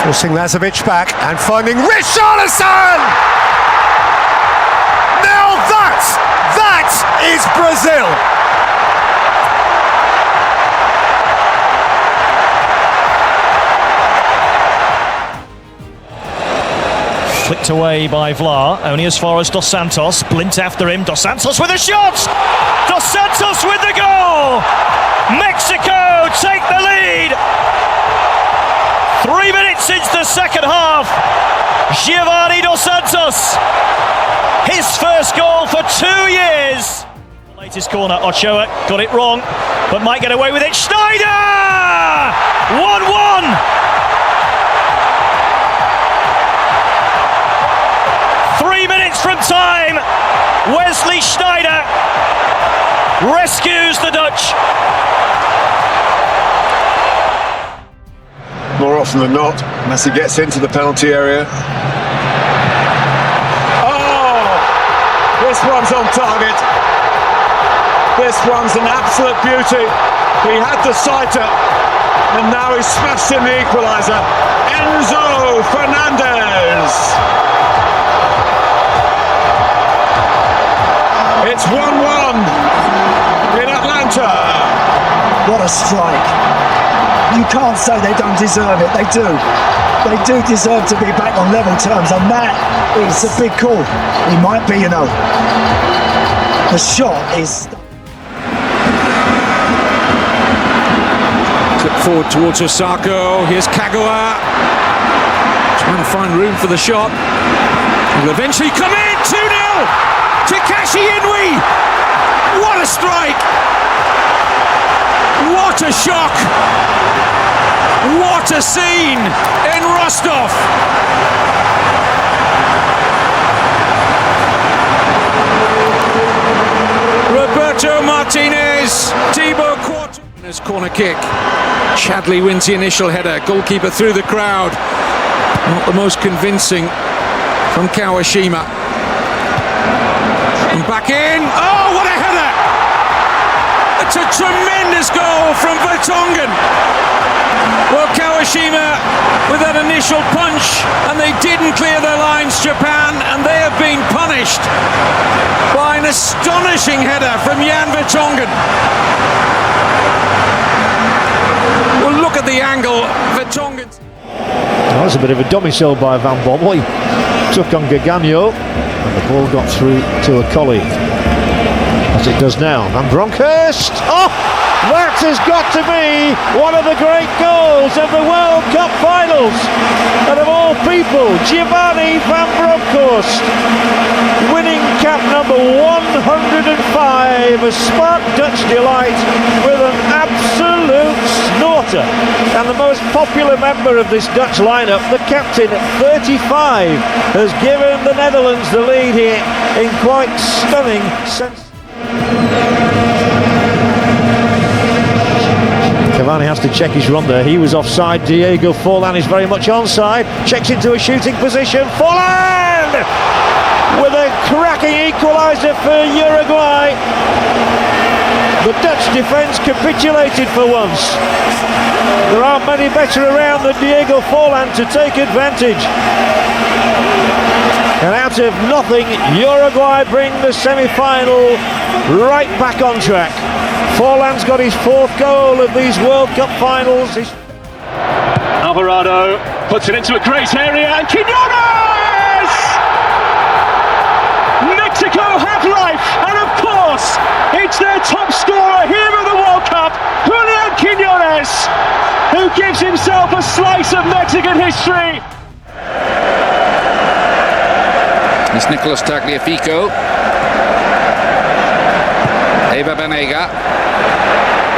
Forcing Lazovic back and finding Richarlison! Now that is Brazil! Flicked away by Vlar, only as far as Dos Santos. Blint after him, Dos Santos with a shot! Dos Santos with the goal! Mexico take the lead! 3 minutes into the second half. Giovanni Dos Santos, his first goal for 2 years. Latest corner, Ochoa got it wrong, but might get away with it. Schneider! 1-1. 3 minutes from time, Wesley Schneider rescues the Dutch. More often than not, Messi gets into the penalty area. Oh! This one's on target. This one's an absolute beauty. He had the sighter, and now he's smashed in the equaliser. Enzo Fernandez! It's 1-1 in Atlanta. What a strike. You can't say they don't deserve it, they do. They do deserve to be back on level terms, and that is a big call. He might be, you know. The shot is... Clip forward towards Osako, here's Kagawa. Trying to find room for the shot. Will eventually come in, 2-0! Takashi Inui! What a strike! What a shock! What a scene in Rostov! Roberto Martinez, Thibaut Quarterfinal's corner kick. Chadley wins the initial header, goalkeeper through the crowd. Not the most convincing from Kawashima. And back in, oh what a header! It's a tremendous goal from Vertonghen. Well, Kawashima with that initial punch, and they didn't clear their lines, Japan, and they have been punished by an astonishing header from Jan Vertonghen. Well, look at the angle, Vertonghen. That was a bit of a domicile by Van Bommel. He took on Gaganyo, and the ball got through to a colleague. As it does now. Van Bronckhorst! Oh! That has got to be one of the great goals of the World Cup finals. And of all people, Giovanni Van Bronckhorst winning cap number 105, a spark Dutch delight with an absolute snorter. And the most popular member of this Dutch lineup, the captain at 35, has given the Netherlands the lead here in quite stunning sense. Cavani has to check his run there. He was offside. Diego Forlan is very much onside. Checks into a shooting position. Forlan with a cracking equaliser for Uruguay. The Dutch defence capitulated for once. There aren't many better around than Diego Forlan to take advantage. And out of nothing, Uruguay bring the semi-final right back on track. Forlan's got his 4th goal of these World Cup finals. Alvarado puts it into a great area, and Quiñones! Mexico have life, and of course, it's their top scorer here at the World Cup, Julian Quiñones, who gives himself a slice of Mexican history. It's Nicolas Tagliafico. Eva Banega.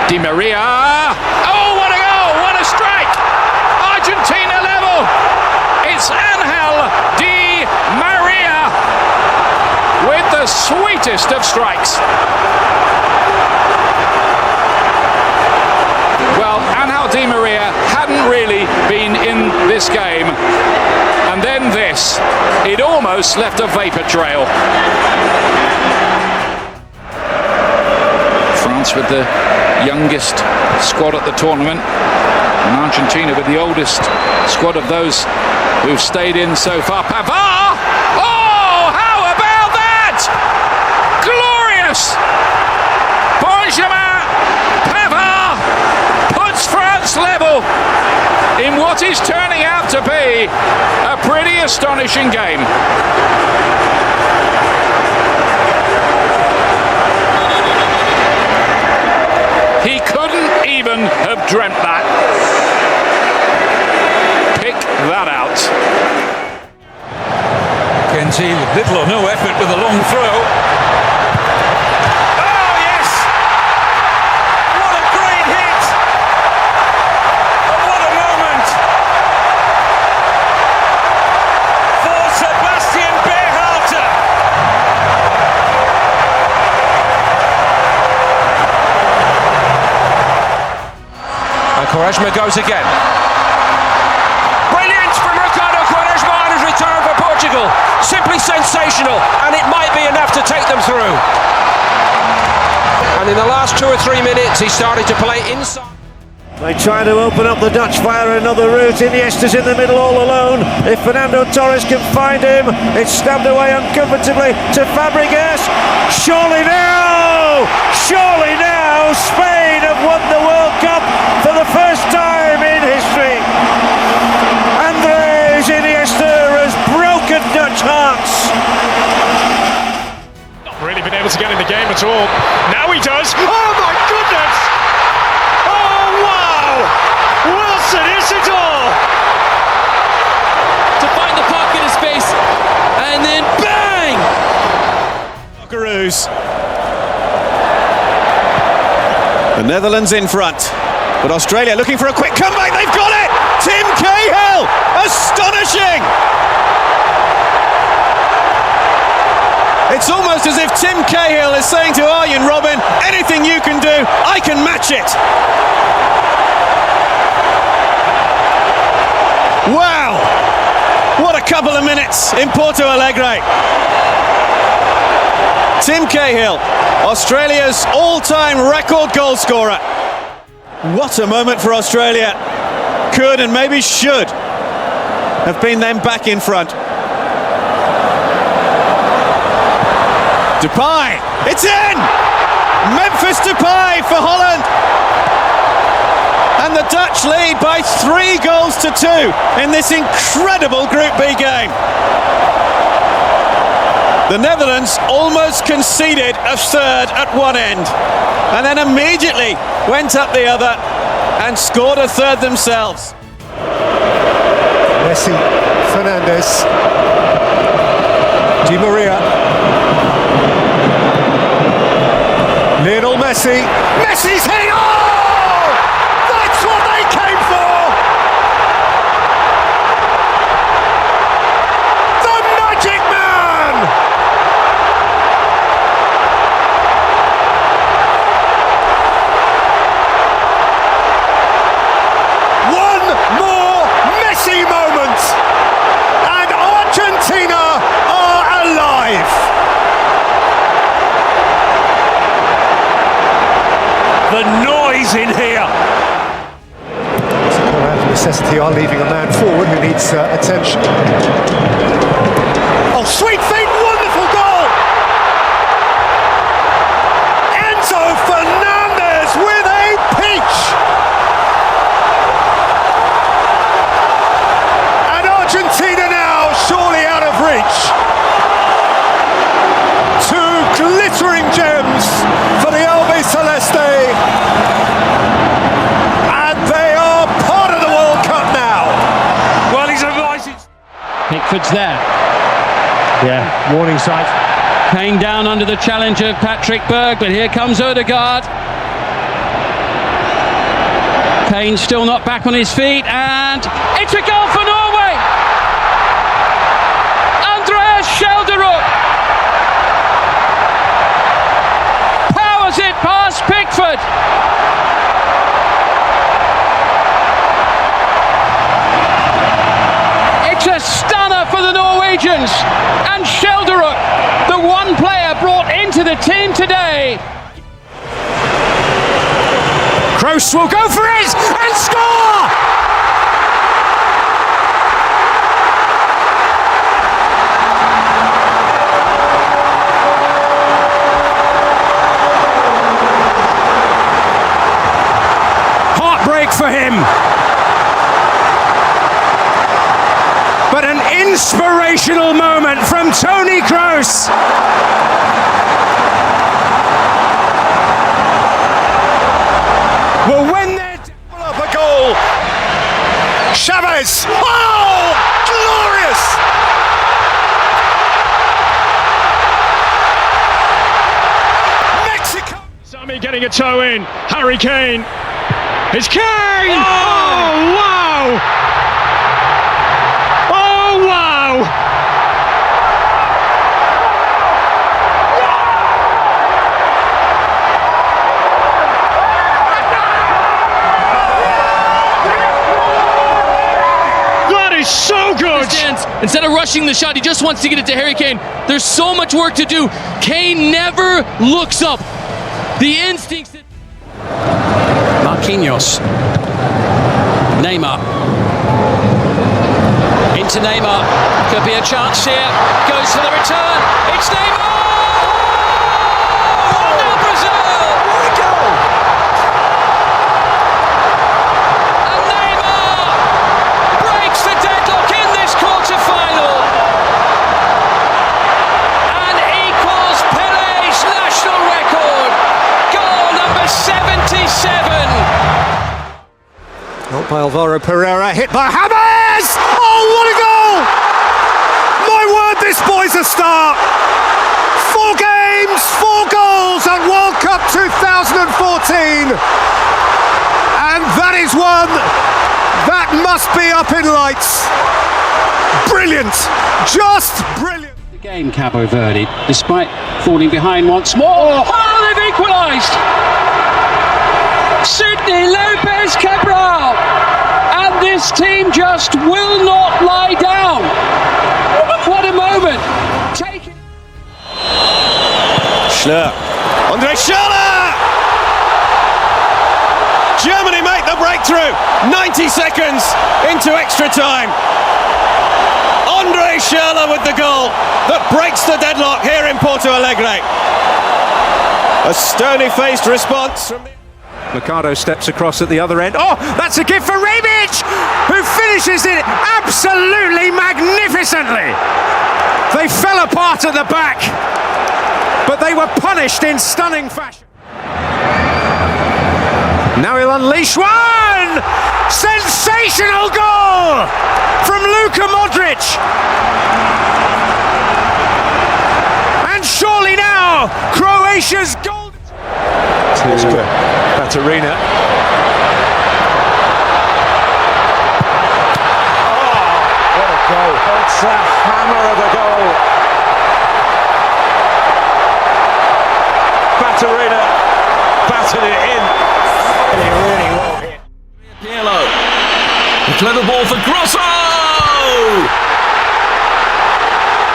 Di Maria. Oh, what a goal! What a strike! Argentina level. It's Angel Di Maria with the sweetest of strikes. Well, Angel Di Maria hadn't really been in this game. And then this. It almost left a vapor trail. France with the youngest squad at the tournament. And Argentina with the oldest squad of those who've stayed in so far. Pavard! Oh, how about that? Glorious! Benjamin Pavard puts France level in what is turning out to be a pretty astonishing game. He couldn't even have dreamt that. Pick that out. Kenzie, little or no effort with a long throw. Oh, yes! What a great hit! And what a moment for Sebastian Berhalter. And Quaresma goes again. Brilliant from Ricardo Quaresma on his return for Portugal. Simply sensational, and it might be enough to take them through. And in the last 2 or 3 minutes, he started to play inside. They try to open up the Dutch via another route. Iniesta's in the middle all alone. If Fernando Torres can find him, it's stabbed away uncomfortably to Fabregas. Surely now! Surely now! Spain have won the World Cup for the first time in history. Andres Iniesta has broken Dutch hearts. Not really been able to get in the game at all. Now he does. Oh my goodness! Oh wow! Wilson Isidore! To find the pocket of space, and then bang! Socceroos. The Netherlands in front, but Australia looking for a quick comeback. They've got it! Tim Cahill! Astonishing! It's almost as if Tim Cahill is saying to Arjen Robben, anything you can do, I can match it. Wow! What a couple of minutes in Porto Alegre. Tim Cahill, Australia's all-time record goal scorer. What a moment for Australia. Could and maybe should have been them back in front. Depay, it's in! Memphis Depay for Holland. And the Dutch lead by 3 goals to 2 in this incredible Group B game. The Netherlands almost conceded a third at one end and then immediately went up the other and scored a third themselves. Messi, Fernandes, Di Maria, Lionel Messi, Messi's hit! Oh! That's what they came for! The Magic Man! One more Messi moment, and Argentina are alive! The noise in here! Out of necessity are leaving a man forward who needs attention. Oh, sweet feet, wonderful goal! Enzo Fernandez with a peach! And Argentina now surely out of reach. 2 glittering gems for the Albi Celeste. And they are part of the World Cup now. Well, he's invited. Pickford's there. Yeah, warning sight. Paying down under the challenge of Patrick Berg, but here comes Odegaard. Kane still not back on his feet, and it's a goal for Norway! Andreas Schelderup powers it past Pickford. It's a stunner for the Norwegians, and Schelderup, the one player brought into the team today. Kroos will go for it and score! for him. But an inspirational moment from Toni Kroos. Well, when they're Up a goal. Chavez. Oh, glorious! Mexico. Sammy getting a toe in. Harry Kane. It's Kane! Oh, wow! Oh, wow! That is so good! Instead of rushing the shot, he just wants to get it to Harry Kane. There's so much work to do. Kane never looks up. The instincts that... Marquinhos. Neymar. Into Neymar. Could be a chance here. Goes for the return. It's Neymar! 1-0 Brazil! What a goal! And Neymar breaks the deadlock in this quarter-final and equals Pele's national record. Goal number 77. Not by Alvaro Pereira, hit by James! Oh, what a goal! My word, this boy's a star! 4 games, 4 goals at World Cup 2014! And that is one that must be up in lights. Brilliant! Just brilliant! The game, Cabo Verde, despite falling behind once more. Oh, they've equalised! Sidney Lopez Cabral, and this team just will not lie down. What a moment! Take it. Schlür. Andre Schürrle! Germany make the breakthrough. 90 seconds into extra time. Andre Schürrle with the goal that breaks the deadlock here in Porto Alegre. A stony-faced response from Mercado steps across at the other end. Oh, that's a gift for Rebic, who finishes it absolutely magnificently. They fell apart at the back, but they were punished in stunning fashion. Now he'll unleash one! Sensational goal from Luka Modric. And surely now, Croatia's goal. Katarina. What a goal. It's a hammer of a goal. Katarina batted it in. Really well hit. Pirlo. The clever ball for Grosso!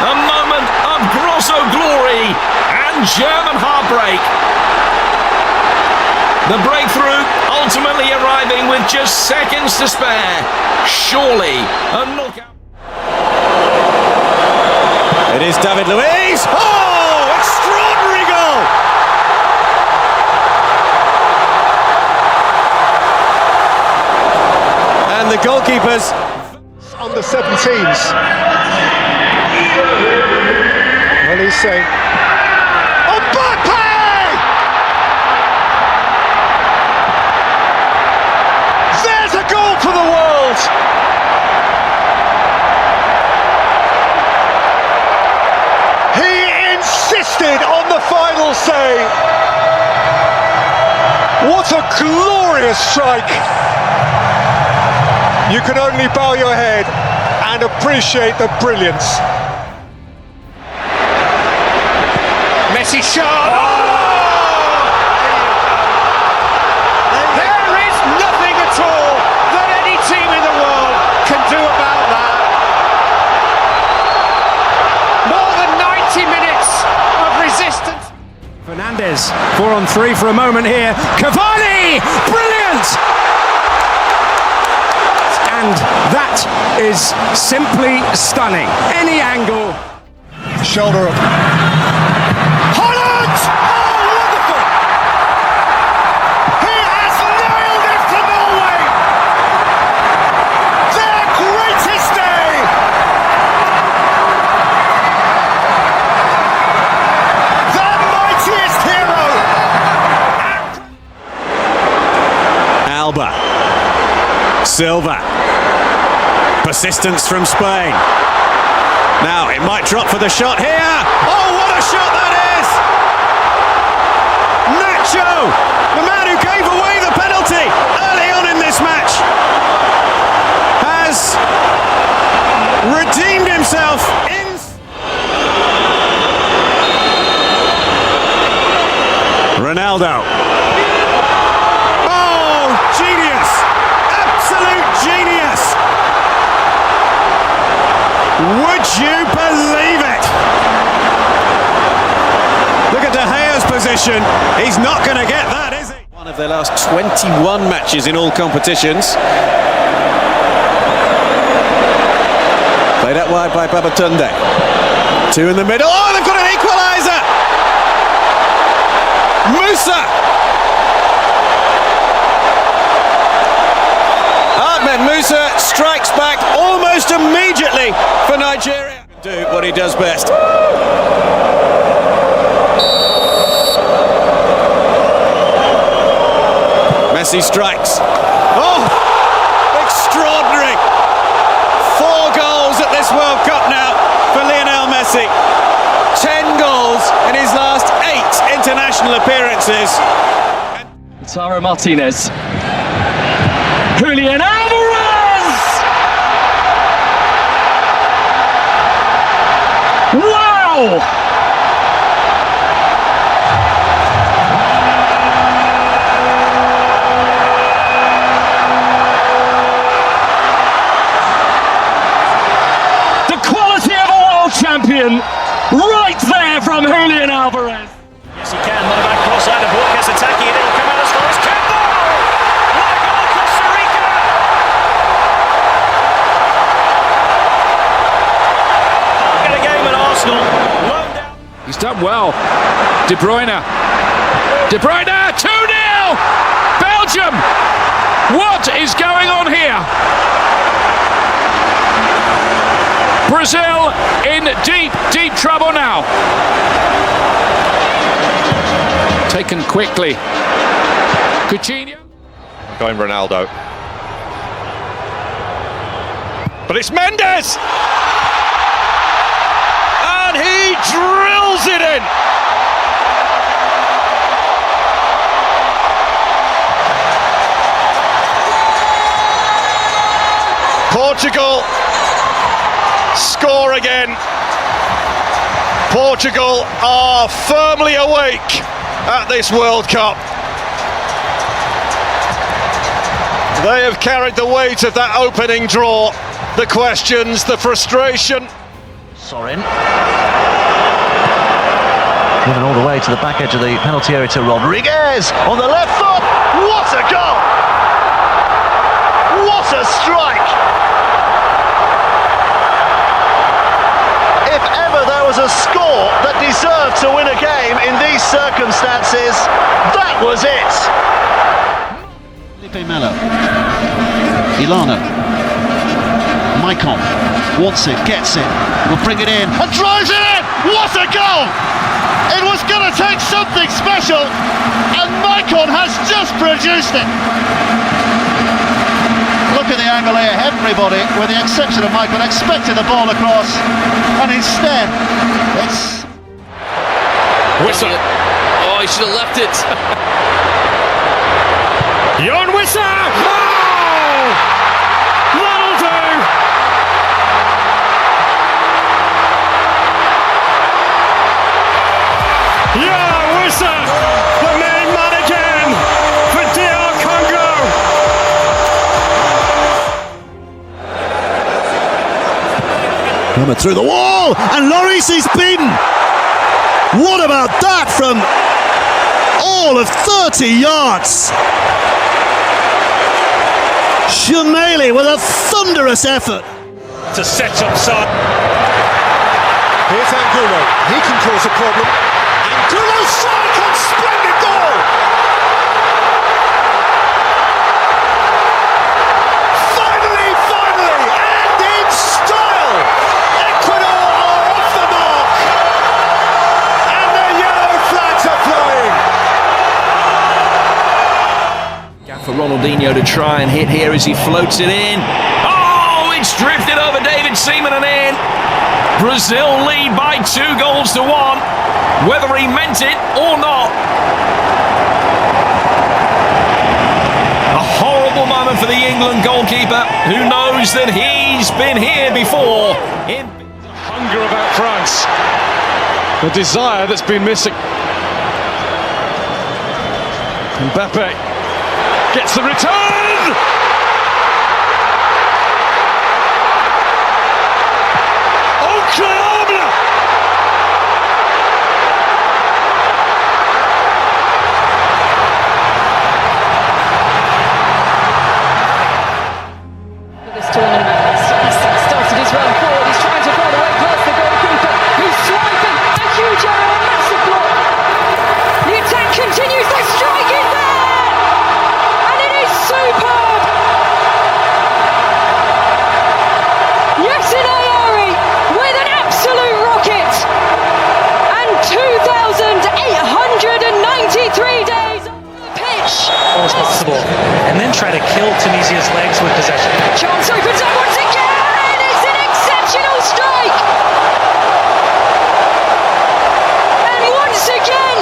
A moment of Grosso glory and German heartbreak. The breakthrough ultimately arriving with just seconds to spare. Surely a knockout. It is David Luiz. Oh, extraordinary goal! And the goalkeepers Under 17s. Well, he's saying, Mbappe! There's a goal for the world! He insisted on the final say. What a glorious strike! You can only bow your head and appreciate the brilliance. Messi shot! There is nothing at all that any team in the world can do about that. More than 90 minutes of resistance. Fernandes, 4-on-3 for a moment here. Cavani, brilliant! And that is simply stunning. Any angle. Shoulder up. Holland! Oh, wonderful! He has nailed it for Norway! Silva. Persistence from Spain. Now it might drop for the shot here. Oh, what a shot that is! Nacho, the man who gave away the penalty early on in this match, has redeemed himself in. Ronaldo. Oh, genius! Absolute genius! Would you believe it? Look at De Gea's position. He's not going to get that, is he? One of their last 21 matches in all competitions. Played out wide by Babatunde. Two in the middle. Oh, they've got an equaliser! Musa! Ahmed Musa strikes back almost immediately for Nigeria. Do what he does best. Messi strikes. Oh! Extraordinary! 4 goals at this World Cup now for Lionel Messi. 10 goals in his last 8 international appearances. Taro Martinez. Julian Alvarez! Wow! The quality of a world champion right there from Julian Alvarez. Yes, he can. Not a bad cross out of ball. Gets attacking. It'll come out as far as Campbell. What a goal, Costa Rica! Get a game at Arsenal. Low down. He's done well. De Bruyne. De Bruyne, 2-0! Belgium! What is going on here? Brazil in deep, deep trouble now. Taken quickly. Coutinho. Going Ronaldo. But it's Mendes! And he drills it in! Portugal score again. Portugal are firmly awake at this World Cup. They have carried the weight of that opening draw, the questions, the frustration. Sorin. Driven all the way to the back edge of the penalty area to Rodriguez on the left foot. What a goal! What a strike! If ever there was a score that deserved to win a game in these circumstances, that was it. Felipe Melo, Ilana, Maicon wants it, gets it, will bring it in and drives it in. What a goal! It was going to take something special, and Maicon has just produced it. Look at the angle here. Everybody, with the exception of Maicon, expected the ball across, and instead it's Wissa. Oh, he should have left it. Jon Wissa! Oh! That'll do! Yeah, Wissa! The main man again for DR Congo! Coming through the wall, and Lloris is beaten. What about that from all of 30 yards? Shumeli with a thunderous effort To set up side. Here's Angulo. He can cause a problem. Angulo strike and splendid goal. Finally, and in style, Ecuador are off the mark, and the yellow flags are flying. Gap for Ronald Ronaldinho to try and hit here as he floats it in. Oh, it's drifted over David Seaman and in. Brazil lead by 2-1, whether he meant it or not. A horrible moment for the England goalkeeper, who knows that he's been here before. Hunger about France, the desire that's been missing. Mbappe gets the return! Incroyable! This tournament, he's started his run forward, he's trying to find a way past the goalkeeper, he's swiping, a huge error, a massive block. The attack continues, the strike is there! And it is superb! Yasin Ayari with an absolute rocket! And 2,893 days on the pitch! As possible, and then try to kill Tunisia's legs with possession. Chance opens up once again! It's an exceptional strike! And once again,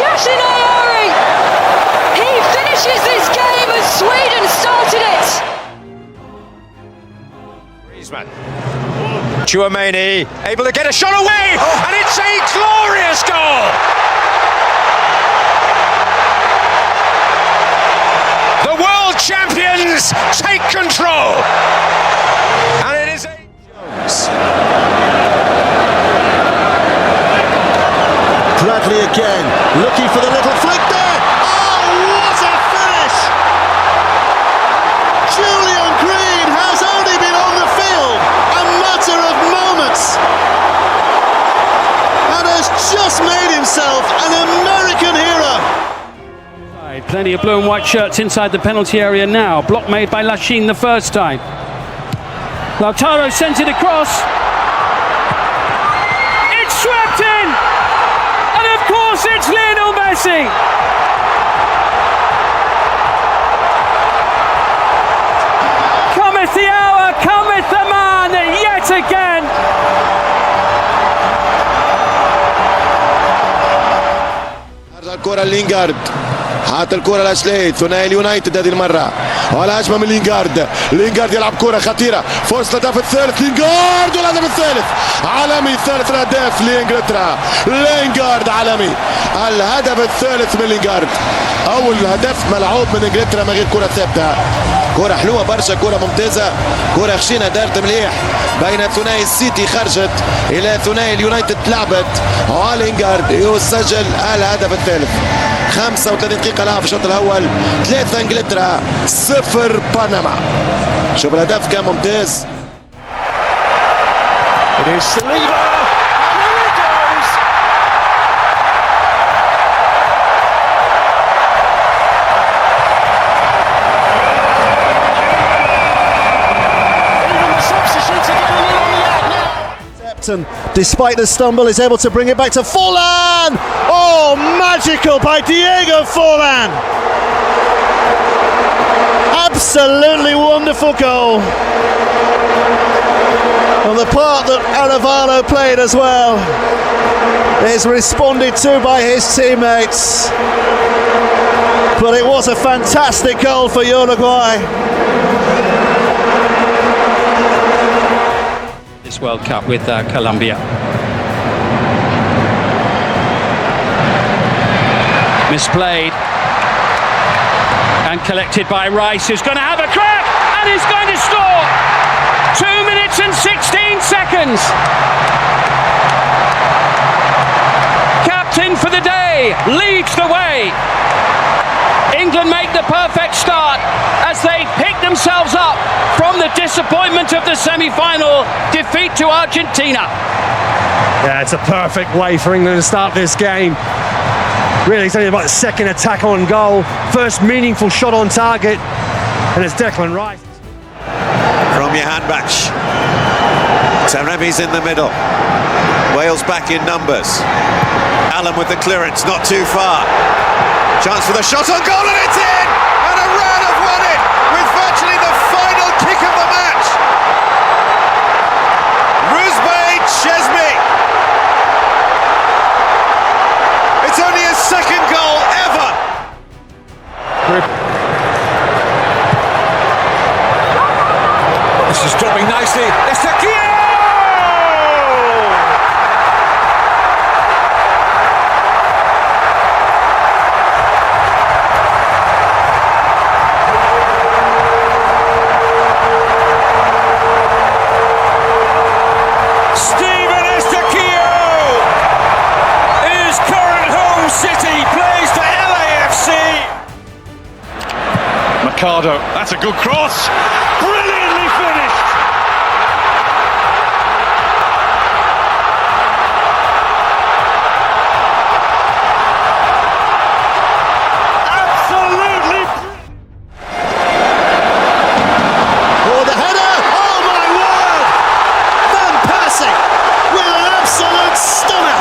Yasin Ayari, he finishes this game as Sweden started it! Tchouaméni able to get a shot away, and it's a glorious goal! The world champions take control, and it is a Jones. Bradley again, looking for the little flick there. Oh, what a finish! Julian Green has only been on the field a matter of moments, and has just made himself an American hero. Plenty of blue and white shirts inside the penalty area now. Block made by Lachine the first time. Lautaro sends it across. It's swept in! And of course it's Lionel Messi! Cometh the hour, cometh the man yet again! الكرة لينغارد، حاط الكرة لاشلي، ثنائي اليونايتد هذه المرة، والهجمة من لينغارد، لينغارد يلعب كرة خطيرة، فرصة الهدف الثالث لينغارد والهدف الثالث، عالمي ثالث الأهداف لإنجلترا، لينغارد عالمي، الهدف الثالث من لينغارد، أول هدف ملعوب من إنجلترا من غير كرة ثابتة، كرة حلوة برشا، كرة ممتازة، كرة خشينة دارت مليح، بين ثنائي السيتي خرجت إلى ثنائي اليونايتد لعبت، ولينغارد يسجل الهدف الثالث. 35 دقيقة لعب في الشوط الأول، 3 إنجلترا 0 بنما. شوف الهدف كان ممتاز. It is Saliba, and here it goes! Even the substitutes are getting in on the act now. And despite the stumble, is able to bring it back to Forlan. Oh, magical by Diego Forlan. Absolutely wonderful goal. And the part that Arevalo played as well is responded to by his teammates. But it was a fantastic goal for Uruguay. This World Cup with Colombia. Misplayed and collected by Rice, who's going to have a crack and he's going to score. 2 minutes and 16 seconds. Captain for the day leads the way. England make the perfect start as they pick themselves up from the disappointment of the semi-final defeat to Argentina. Yeah, it's a perfect way for England to start this game. Really, it's only about the second attack on goal, first meaningful shot on target, and it's Declan Rice. From Jahanbach. Taremi's in the middle. Wales back in numbers. Allen with the clearance, not too far. Chance for the shot on goal, and it's in! And Iran have won it with virtually the final kick of the match. Ruzbeh Chesmi. It's only his second goal ever. This is dropping nicely. It's Takio! Ricardo, that's a good cross. Brilliantly finished. Absolutely. Oh, the header! Oh my word! Van Persie with an absolute stunner.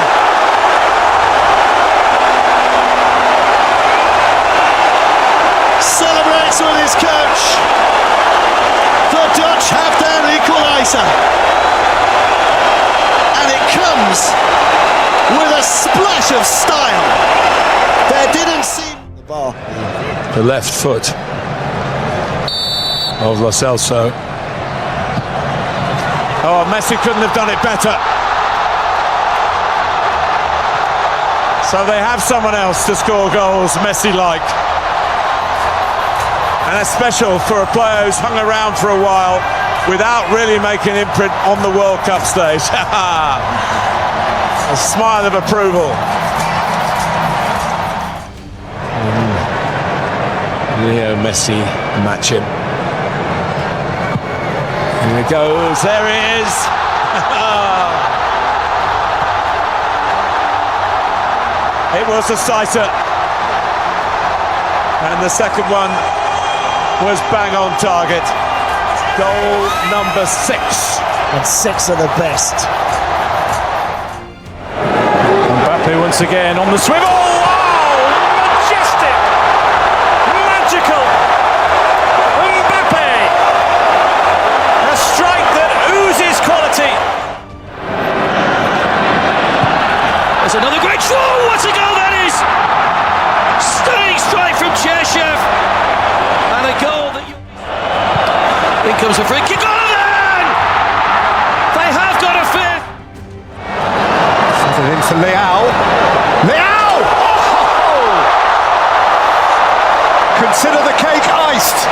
Celebrates with his coach. The Dutch have their equaliser. And it comes with a splash of style. There didn't seem... The bar. The left foot of Lo Celso. Oh, Messi couldn't have done it better. So they have someone else to score goals Messi-like. And that's special for a player who's hung around for a while without really making an imprint on the World Cup stage. A smile of approval. Leo Messi matching. Here he goes, there he is. It was a sighter. And the second one was bang on target. Goal number 6. And 6 are the best. Mbappe once again on the swivel. Wow! Majestic! Magical! Mbappe! A strike that oozes quality. There's another great throw. What a goal that is! Stunning strike from Cherchev. And a goal that you... In comes a free kick. Golden! They have got a fifth. Something in for Leao. Leao! Oh! Consider the cake iced.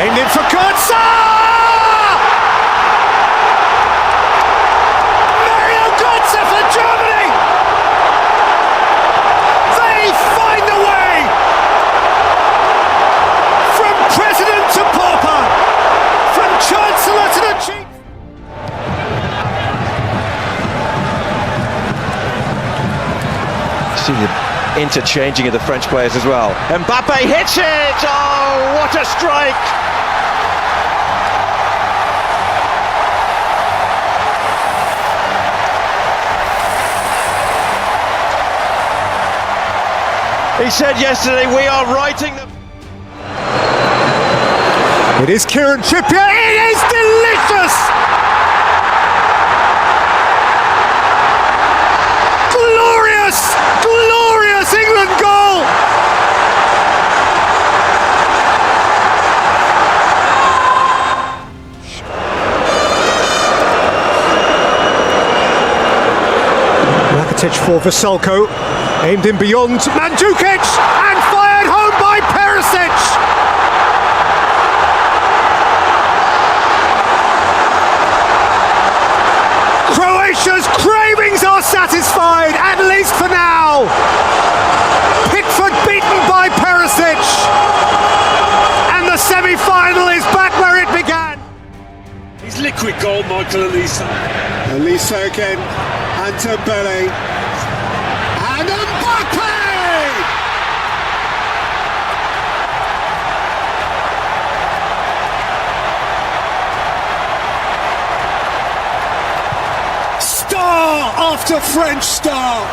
Aimed in for Kurtza! For Germany! They find a way! From president to pauper, from chancellor to the chief. See the interchanging of the French players as well. Mbappe hits it! Oh, what a strike! He said yesterday, we are writing the... It is Kieran Trippier, it is delicious! Glorious, glorious England goal! Rakitic for Vasilko. Aimed in beyond Mandzukic and fired home by Perisic. Croatia's cravings are satisfied, at least for now. Pickford beaten by Perisic. And the semi-final is back where it began. His liquid goal, Michael Elisa. Elisa again, Antebellum. And Mbappe! star after French star.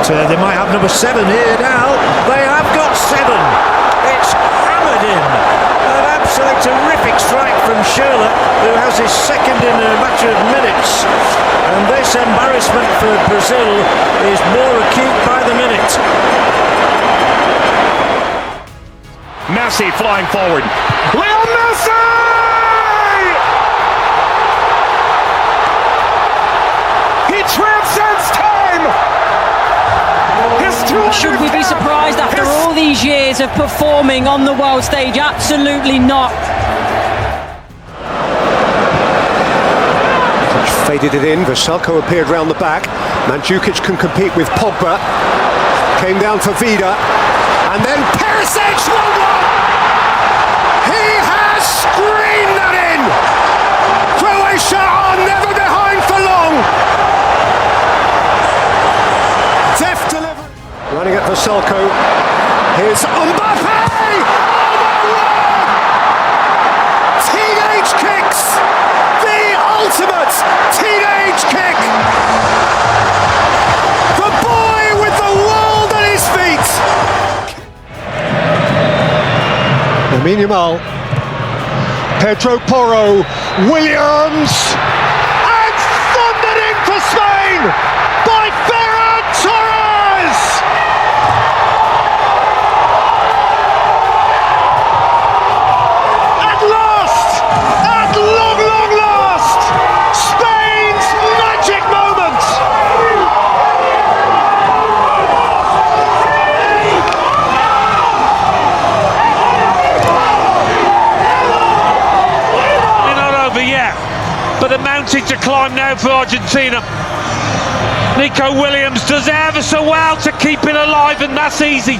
They might have number 7 here now. They have got 7. It's hammered in. An absolute terrific strike from Schürrle, who has his second in a matter of minutes. And this embarrassment for Brazil is more acute by the minute. Messi flying forward. Leo Messi! He transcends time! Should we be surprised after all these years of performing on the world stage? Absolutely not. Faded it in, Vasilko appeared round the back. Mandzukic can compete with Pogba. Came down for Vida. And then Perisic 1-1! He has screamed that in! Croatia are never behind for long! Deft delivery. Running at Vasilko. Here's Mbappe! Oh my word! Teenage kicks! The ultimate teenage kick! The boy with the world at his feet! Lamine Yamal, Pedro Porro, Williams, and thundered in for Spain by Ferran Torres! At last, at long, long last, Spain's magic moment! But a mountain to climb now for Argentina. Nico Williams does ever so well to keep it alive, and that's easy.